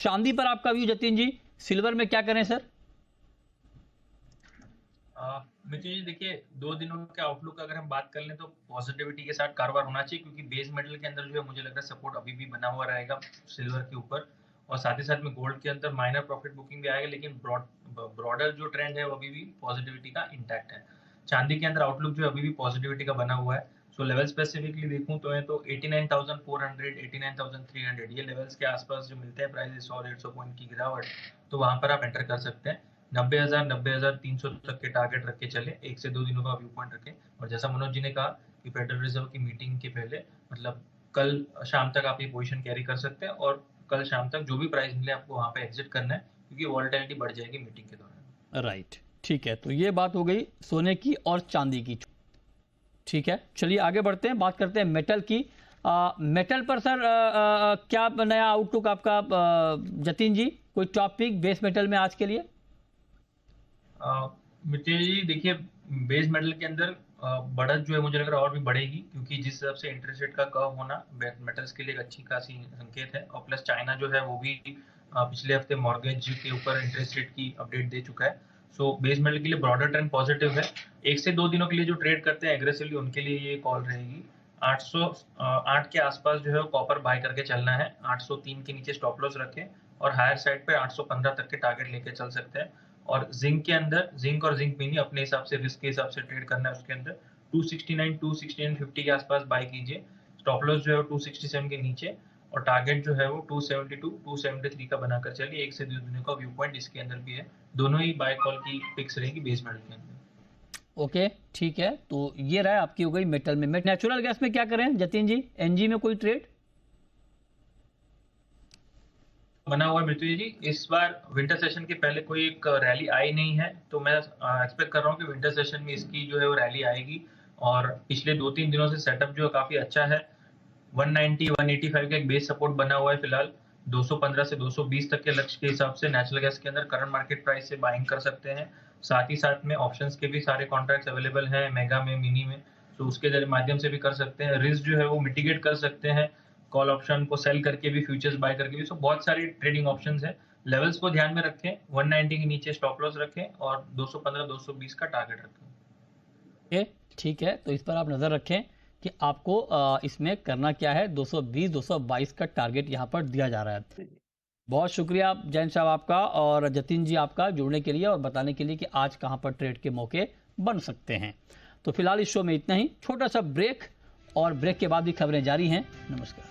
चांदी पर आपका व्यू जतिन जी, सिल्वर में क्या करें सर? मित्र जी देखिए, 2 दिनों के आउटलुक अगर हम बात कर लें तो पॉजिटिविटी के साथ कारोबार होना चाहिए, क्योंकि बेस मेटल के अंदर जो है मुझे लग रहा है सपोर्ट अभी भी बना हुआ रहेगा सिल्वर के ऊपर, और साथ ही साथ में गोल्ड के अंदर माइनर प्रॉफिट बुकिंग भी आएगा, लेकिन ब्रॉडर जो ट्रेंड है वो अभी भी पॉजिटिविटी का इंटैक्ट है। चांदी के अंदर आउटलुक जो अभी भी पॉजिटिविटी का बना हुआ है। सो लेवल स्पेसिफिकली देखूं तो 89,400 89,300 ये लेवल्स के आसपास जो मिलते हैं प्राइस 100-150 पॉइंट की गिरावट, तो वहां पर आप एंटर कर सकते हैं। 90,000 तक के टारगेट रख के चले, 1 से 2 दिनों का व्यू पॉइंट रखें। और जैसा मनोज जी ने कहा कि फेडरल रिजर्व की मीटिंग के पहले मतलब कल शाम तक आप ये पोजीशन कैरी कर सकते हैं, और कल शाम तक जो भी प्राइस मिले आपको वहां पे एग्जिट करना है, क्योंकि वॉलेटिलिटी बढ़ जाएगी मीटिंग के दौरान। राइट, ठीक है, तो ये बात हो गई सोने की और चांदी की। ठीक है, चलिए आगे बढ़ते हैं, बात करते हैं मेटल की। मेटल पर सर क्या नया आउटलुक आपका जतिन जी, कोई टॉपिक बेस मेटल में आज के लिए? मित्र जी देखिए, बेस मेटल के अंदर बढ़त जो है मुझे लग रहा है और भी बढ़ेगी, क्योंकि जिस हिसाब से इंटरेस्ट रेट का कर्व होना मेटल्स के लिए एक अच्छी खासी संकेत है। और प्लस चाइना जो है वो भी पिछले हफ्ते मॉर्गेज के ऊपर इंटरेस्ट रेट की अपडेट दे चुका है। सो बेस मेटल के लिए ब्रॉडर ट्रेंड पॉजिटिव है। 1 से 2 दिनों के लिए जो ट्रेड करते हैं एग्रेसिवली, उनके लिए ये कॉल रहेगी। 808 के आसपास जो है कॉपर बाय करके चलना है। 803 के नीचे स्टॉप लॉस रखें, और हायर साइड पे 815 तक के टारगेट लेके चल सकते हैं। और जिंक के अंदर, जिंक और जिंक मिनी अपने हिसाब से रिस्क के हिसाब से ट्रेड करना है। उसके अंदर 269-269.50 के आसपास बाय कीजिए। स्टॉप लॉस जो है 267 के नीचे, और टारगेट जो है वो 272-273 का बनाकर चलिए। 1 से 2 दिनों का व्यू पॉइंट इसके अंदर भी है। दोनों ही बाय कॉल की पिक्स रहेगी बेस मेटल के अंदर। ओके, ठीक है, तो ये राय आपकी हो गई मेटल में। नेचुरल गैस में क्या करें जतिन जी, एनजी में कोई ट्रेड बना हुआ है मृत्यु जी? इस बार विंटर सेशन के पहले कोई एक रैली आई नहीं है, तो मैं एक्सपेक्ट कर रहा हूँ कि विंटर सेशन में इसकी जो है वो रैली आएगी। और पिछले 2-3 दिनों से सेटअप जो है काफी अच्छा है। 190-185 का एक बेस सपोर्ट बना हुआ है फिलहाल। 215 से 220 तक के लक्ष्य के हिसाब से नेचुरल गैस के अंदर करंट मार्केट प्राइस से बाइंग कर सकते हैं। साथ ही साथ में ऑप्शंस के भी सारे कॉन्ट्रैक्ट्स अवेलेबल हैं, मेगा में, मिनी में, तो उसके माध्यम से भी कर सकते हैं। रिस्क जो है वो मिटिगेट कर सकते हैं, कॉल ऑप्शन को सेल करके भी, फ्यूचर्स बाय करके भी। सो बहुत सारी ट्रेडिंग ऑप्शंस है। लेवल्स को ध्यान में रखें, 190 के नीचे स्टॉप लॉस रखें, और 215-220 का टारगेट रखें। ठीक है, तो इस पर आप नजर रखें कि आपको इसमें करना क्या है। 220-222 का टारगेट यहाँ पर दिया जा रहा है। बहुत शुक्रिया जैन साहब आपका और जतिन जी आपका जुड़ने के लिए और बताने के लिए कि आज कहां पर ट्रेड के मौके बन सकते हैं। तो फिलहाल इस शो में इतना ही, छोटा सा ब्रेक, और ब्रेक के बाद भी खबरें जारी हैं। नमस्कार।